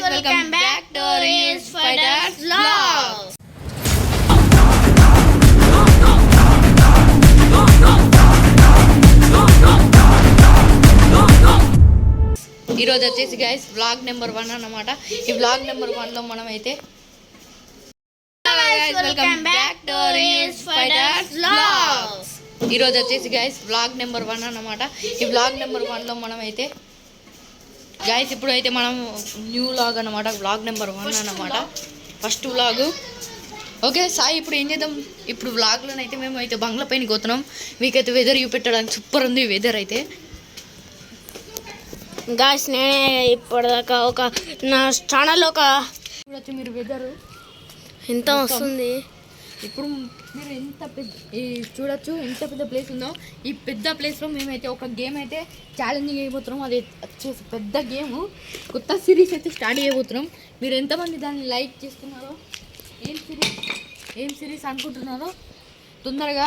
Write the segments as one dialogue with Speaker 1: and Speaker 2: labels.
Speaker 1: welcome back to Reels Fighters Vlogs. ఈరోజు వచ్చేసి guys vlog number 1 అన్నమాట. ఈ వ్లాగ్ నెంబర్ 1 లో మనం అయితే welcome back to reels fighters vlogs. ఈరోజు వచ్చేసి గైస్ వ్లాగ్ నెంబర్ 1 అన్నమాట. ఈ వ్లాగ్ నెంబర్ 1 లో మనం అయితే గైస్ ఇప్పుడు అయితే మనం న్యూ వ్లాగ్ అన్నమాట. వ్లాగ్ నెంబర్ 1 అన్నమాట, ఫస్ట్ వ్లాగ్. ఓకే సాయి, ఇప్పుడు ఏం చేద్దాం? ఇప్పుడు వ్లాగ్లోనైతే మేము అయితే బంగ్లా పైన పోతున్నాం. మీకైతే వెదర్ చూపెట్టడానికి సూపర్ ఉంది వెదర్ అయితే.
Speaker 2: గాయస్ నేనే ఇప్పటిదాకా నా ఛానల్లో
Speaker 1: చూడొచ్చు మీరు వెదర్
Speaker 2: ఎంత వస్తుంది.
Speaker 1: ఇప్పుడు మీరు ఎంత పెద్ద చూడొచ్చు ఎంత పెద్ద ప్లేస్ ఉందో. ఈ పెద్ద ప్లేస్లో మేమైతే ఒక గేమ్ అయితే ఛాలెంజింగ్ అయిపోతున్నాం. అది వచ్చేసి పెద్ద గేమ్, కొత్త సిరీస్ అయితే స్టార్ట్ అయిపోతున్నాం. మీరు ఎంతమంది దాన్ని లైక్ చేస్తున్నారో, ఏం సిరీస్ అనుకుంటున్నారో తొందరగా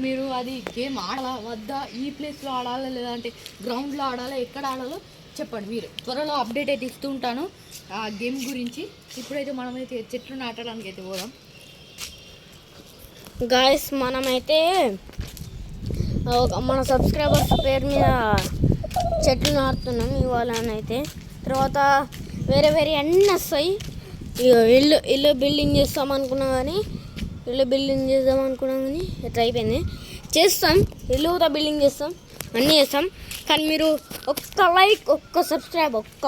Speaker 1: మీరు అది గేమ్ ఆడాలా వద్దా, ఈ ప్లేస్లో ఆడాలా లేదంటే గ్రౌండ్లో ఆడాలా, ఎక్కడ ఆడాలో చెప్పండి. మీరు త్వరలో అప్డేట్ అయితే ఇస్తూ ఉంటాను ఆ గేమ్ గురించి. ఇప్పుడైతే మనమైతే చెట్లు నాటడానికి అయితే పోదాం.
Speaker 2: గాయస్ మనమైతే మన సబ్స్క్రైబర్స్ పేరు మీద చెట్లు నాటుతున్నాం ఇవాళనైతే. తర్వాత వేరే అన్నీ వస్తాయి. ఇల్లు బిల్డింగ్ చేద్దాం అనుకున్నాం కానీ ఎట్లా అయిపోయింది. చేస్తాం, ఇల్లు కూడా బిల్డింగ్ చేస్తాం, అన్నీ చేస్తాం. కానీ మీరు ఒక్క లైక్, ఒక్క సబ్స్క్రైబ్, ఒక్క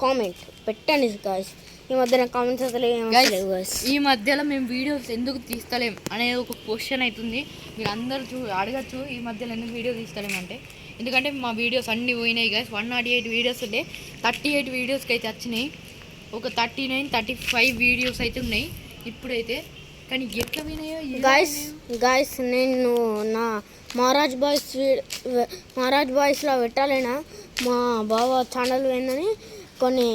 Speaker 2: కామెంట్ పెట్టండి గాయ్స్. ఈ మధ్యన కామెంట్స్ అసలు
Speaker 1: ఈ మధ్యలో మేము వీడియోస్ ఎందుకు తీస్తలేం అనేది ఒక క్వశ్చన్ అవుతుంది. మీరు అందరూ అడగచ్చు, ఈ మధ్యలో ఎందుకు వీడియో తీస్తలేమంటే ఎందుకంటే మా వీడియోస్ అన్నీ పోయినాయి గాయస్. 108 వీడియోస్ ఉంటే 38 వీడియోస్కి అయితే వచ్చినాయి. ఒక 39-35 వీడియోస్ అయితే ఉన్నాయి ఇప్పుడైతే. కానీ ఎట్లా పోయినాయో
Speaker 2: గాయస్ నేను నా మహారాజ్ బాయ్స్లో పెట్టాలైనా మా బావ ఛానల్ పోయిందని కొన్ని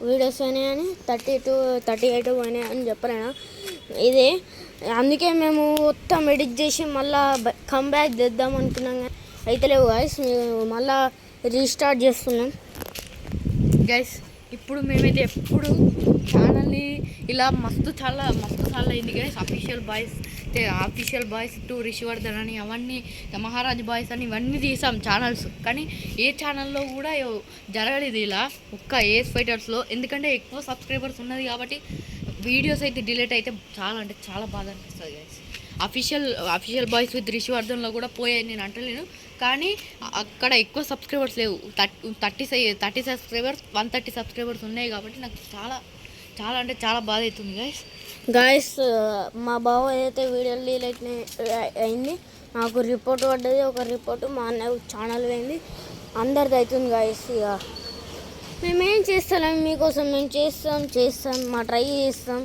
Speaker 2: వీడియోస్ పోయినాయని 38 పోయినాయని చెప్పలేనా. ఇదే అందుకే మేము మొత్తం ఎడిట్ చేసి మళ్ళీ కంబ్యాక్ చేద్దాం అనుకున్నాం కానీ అయితే లేవు గాయస్. మేము మళ్ళీ రీస్టార్ట్ చేస్తున్నాం
Speaker 1: గైస్. ఇప్పుడు మేమైతే ఎప్పుడు ఛానల్ని ఇలా చాలా అయింది guys. Official boys to Rishivardhan అని అవన్నీ, మహారాజ్ బాయ్స్ అని ఇవన్నీ తీసాం ఛానల్స్. కానీ ఏ ఛానల్లో కూడా జరగలేదు ఇలా, ఒక్క ఏస్ ఫైటర్స్లో. ఎందుకంటే ఎక్కువ సబ్స్క్రైబర్స్ ఉన్నది కాబట్టి వీడియోస్ అయితే డిలీట్ అయితే చాలా అంటే చాలా బాధ అనిపిస్తుంది గైస్. అఫీషియల్ బాయ్స్ విత్ రిషివర్ధన్లో కూడా పోయాయి నేను అంటలేను, కానీ అక్కడ ఎక్కువ సబ్స్క్రైబర్స్ లేవు. 30 సబ్స్క్రైబర్స్ 130 సబ్స్క్రైబర్స్ ఉన్నాయి కాబట్టి నాకు చాలా అంటే చాలా బాధ అవుతుంది
Speaker 2: గాయస్. మా బావ ఏదైతే వీడియోలు డిలీట్ అయింది, నాకు రిపోర్ట్ పడ్డది. ఒక రిపోర్టు మా అన్న ఛానల్ పోయింది, అందరిది అవుతుంది గాయస్. ఇక మేమేం చేస్తాం, మీకోసం మేము చేస్తాం మా ట్రై చేస్తాం.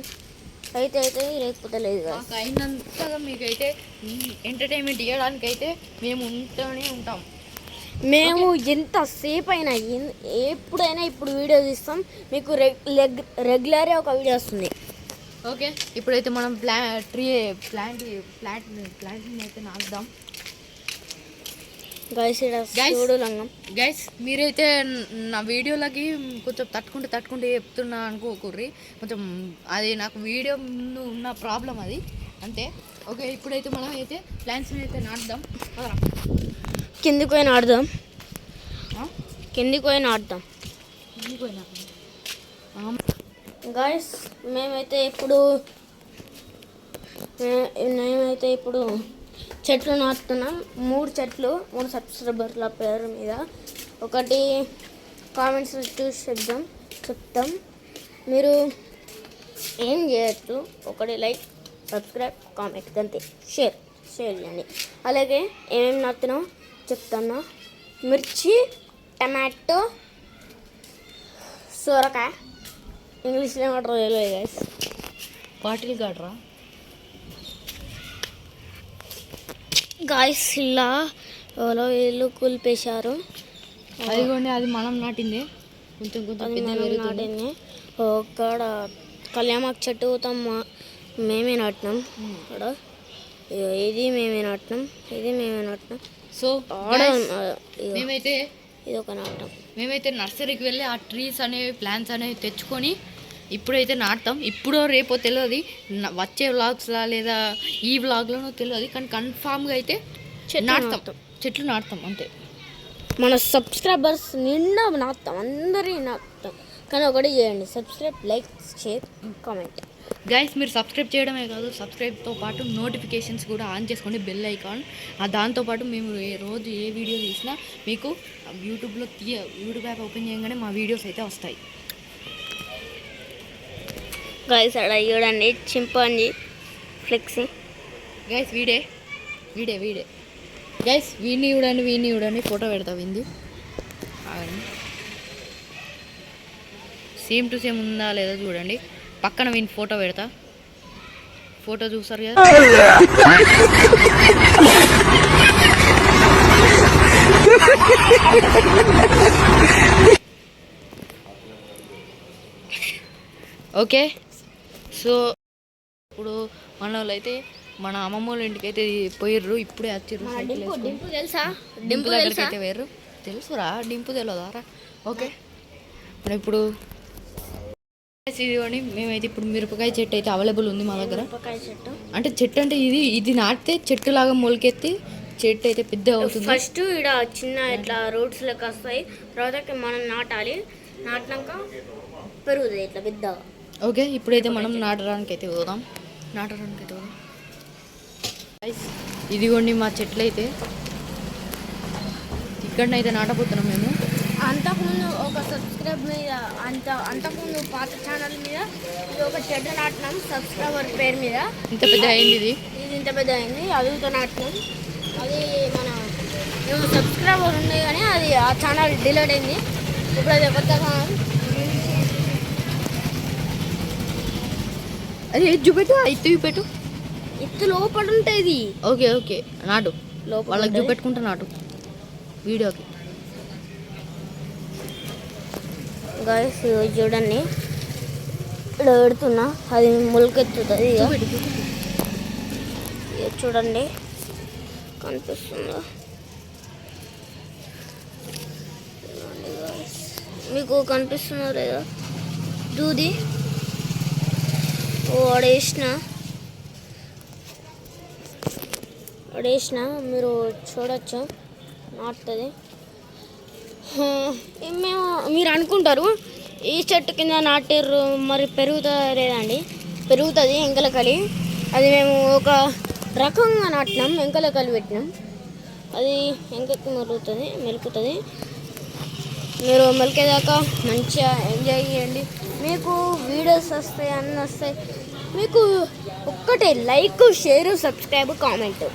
Speaker 2: అయితే లేకపోతే లేదు కదా.
Speaker 1: అయినంతగా మీకైతే ఎంటర్టైన్మెంట్ ఇవ్వడానికి అయితే మేము ఉంటూనే ఉంటాం.
Speaker 2: మేము ఎంతసేపు అయినా ఎప్పుడైనా ఇప్పుడు వీడియో తీస్తాం, మీకు రెగ్యులర్గా ఒక వీడియో వస్తుంది.
Speaker 1: ఓకే, ఇప్పుడైతే మనం ప్లాంట్ అయితే నాటుదాం గైస్. మీరైతే నా వీడియోలకి కొంచెం తట్టుకుంటే చెప్తున్నా అనుకోకూర్రి. కొంచెం అది నాకు వీడియో ముందు ఉన్న ప్రాబ్లం అది అంతే. ఓకే, ఇప్పుడైతే మనం అయితే ప్లాంట్స్ని అయితే నాటుదాం.
Speaker 2: కిందికి పోయి నాటుదాం. గాయస్ మేమైతే ఇప్పుడు చెట్లు నాటుతున్నాం. 3 చెట్లు 3 సబ్స్క్రైబర్ల పేరు మీద. ఒకటి కామెంట్స్ చూసి చెప్తాం. మీరు ఏం చేయొచ్చు, ఒకటి లైక్, సబ్స్క్రైబ్, కామెంట్, అంతే. షేర్ చేయండి. అలాగే ఏమేమి నాటుతున్నాం చెప్తాను. మిర్చి, టమాటో, సొరకాయ, ఇంగ్లీష్లో ఏమంటారో తెలియదు గైస్.
Speaker 1: Bottle గాడ్రా
Speaker 2: guys. ఇలా ఇల్లు కూల్పేశారు.
Speaker 1: అదిగోండి, అది మనం నాటింది. కొంచెం
Speaker 2: నాటింది. అక్కడ కళ్యామాకు చెట్టు మేమే నాటినాం. అక్కడ ఇది మేమే నాటినాం.
Speaker 1: సో మేమైతే
Speaker 2: ఇది ఒక నాటం.
Speaker 1: మేమైతే నర్సరీకి వెళ్ళి ఆ ట్రీస్ అనేవి ప్లాంట్స్ అనేవి తెచ్చుకొని ఇప్పుడైతే నాటుతాం. ఇప్పుడో రేపో తెలియదు, వచ్చే వ్లాగ్స్లా లేదా ఈ వ్లాగ్లోనో తెలియదు, కానీ కన్ఫామ్గా అయితే నాటుతాం, చెట్లు నాటుతాం అంతే.
Speaker 2: మన సబ్స్క్రైబర్స్ నిండా నాటుతాం, అందరినీ నాటుతాం. కానీ ఒకటి చేయండి, subscribe, like, share, comment.
Speaker 1: Guys మీరు సబ్స్క్రైబ్ చేయడమే కాదు, సబ్స్క్రైబ్తో పాటు నోటిఫికేషన్స్ కూడా ఆన్ చేసుకోండి, బెల్ ఐకాన్. దాంతోపాటు మేము రోజు ఏ వీడియో తీసినా మీకు యూట్యూబ్ యాప్ ఓపెన్ చేయగానే మా వీడియోస్ అయితే వస్తాయి.
Speaker 2: గైస్ అక్కడ చూడండి చింపాంజీ ఫ్లెక్సీ.
Speaker 1: గైస్ వీడే గైస్ వీడిని చూడండి ఫోటో పెడతా వింది. సేమ్ టు సేమ్ ఉందా లేదా చూడండి, పక్కన వీని ఫోటో పెడతా, ఫోటో చూస్తారు కదా. ఓకే, సో ఇప్పుడు మన వాళ్ళు అయితే మన అమ్మమ్మ వాళ్ళ ఇంటికి అయితే పోయిర్రు, ఇప్పుడే వచ్చారు.
Speaker 2: డింపు తెలుసా?
Speaker 1: డింపు దగ్గరికి అయితే పోయారు. తెలుసురా, డింపు తెలియదారా? ఓకే, ఇప్పుడు ఇదిగోండి మేమైతే ఇప్పుడు మిరపకాయ చెట్టు అయితే అవైలబుల్ ఉంది మా దగ్గర.
Speaker 2: చెట్టు
Speaker 1: అంటే చెట్టు అంటే ఇది నాటితే చెట్టు లాగా మొలకెత్తి చెట్టు అయితే పెద్ద అవుతుంది.
Speaker 2: ఫస్ట్ ఇక్కడ చిన్న ఇట్లా రూట్స్ లెక్క వస్తాయి, తర్వాత మనం నాటాలి, నాటినాక పెరుగుతుంది ఇట్లా పెద్దగా.
Speaker 1: ఓకే, ఇప్పుడైతే మనం నాటడానికి అయితే పోదాం. ఇదిగోండి మా చెట్లు అయితే ఇక్కడనైతే నాటబోతున్నాం మేము.
Speaker 2: అంతకుముందు ఒక సబ్స్క్రైబ్ మీద అంతకుముందు పాత ఛానల్ మీద ఇది ఒక చెట్టు నాటినాం, సబ్స్క్రైబర్ పేరు మీద.
Speaker 1: ఇంత పెద్ద అయింది ఇది
Speaker 2: ఇంత పెద్ద అయింది, అదుతో నాటినాం. అది మన సబ్స్క్రైబర్ ఉంది కానీ అది ఆ ఛానల్ డిలీట్ అయింది. ఇప్పుడు అది కొత్త ఛానల్.
Speaker 1: అదే చూపెట్టు, చూపెట్టు,
Speaker 2: ఇత్తు లోపల ఉంటుంది.
Speaker 1: ఓకే నాటు లోపల వాళ్ళకి చూపెట్టుకుంటా నాటు వీడియోకి.
Speaker 2: గైస్ చూడండి ఇక్కడ పెడుతున్నా, అది మొలకెత్తుతుంది. చూడండి కనిపిస్తుందా మీకు? కనిపిస్తుందా లేదా? దూది అడేసిన మీరు చూడొచ్చు, నాటుతుంది. మేము మీరు అనుకుంటారు ఈ చెట్టు కింద నాటారు మరి పెరుగుతుందా లేదండి? పెరుగుతుంది, ఎంకలకలి. అది మేము ఒక రకంగా నాటినాం, ఎంకలకలి పెట్టినాం, అది ఎంకెక్కి మెలుకుతుంది. మీరు మెలికేదాకా మంచిగా ఎంజాయ్ చేయండి. మీకు వీడియోస్ వస్తాయి, అన్నీ వస్తాయి. మీకు ఒక్కటే లైక్, షేర్, సబ్స్క్రైబ్, కామెంట్,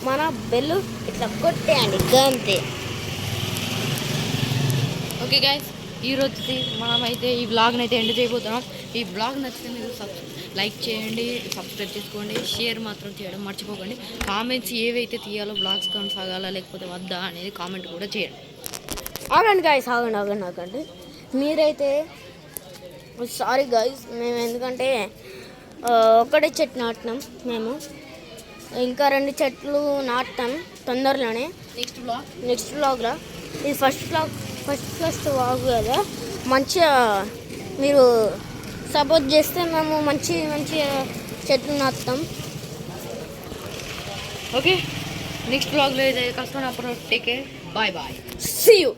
Speaker 2: మన బెల్ ఇట్లా కొట్టేయండి అంతే.
Speaker 1: ఓకే గైస్, ఈరోజు మనమైతే ఈ వ్లాగ్ని అయితే ఎండ్ చేయబోతున్నాం. ఈ వ్లాగ్ నచ్చితే మీరు లైక్ చేయండి, సబ్స్క్రైబ్ చేసుకోండి, షేర్ మాత్రం చేయడం మర్చిపోకండి. కామెంట్స్ ఏవైతే తీయాలో, వ్లాగ్స్ కొనసాగాలా లేకపోతే వద్దా అనేది కామెంట్ కూడా చేయండి.
Speaker 2: ఆగండి గాయస్, ఆగండి. మీరైతే సారీ గాయస్, మేము ఎందుకంటే ఒక్కటే చెట్టు నాటినాం, మేము ఇంకా 2 చెట్లు నాటుతాం తొందరలోనే. నెక్స్ట్ వ్లాగ్లో ఇది ఫస్ట్ వ్లాగ్ కదా, మంచిగా మీరు సపోర్ట్ చేస్తే మేము మంచిగా చెట్లు నాటుతాం.
Speaker 1: ఓకే, నెక్స్ట్ వ్లాగ్లో అయితే కలుసుకున్నప్పుడు take care, bye.
Speaker 2: See you.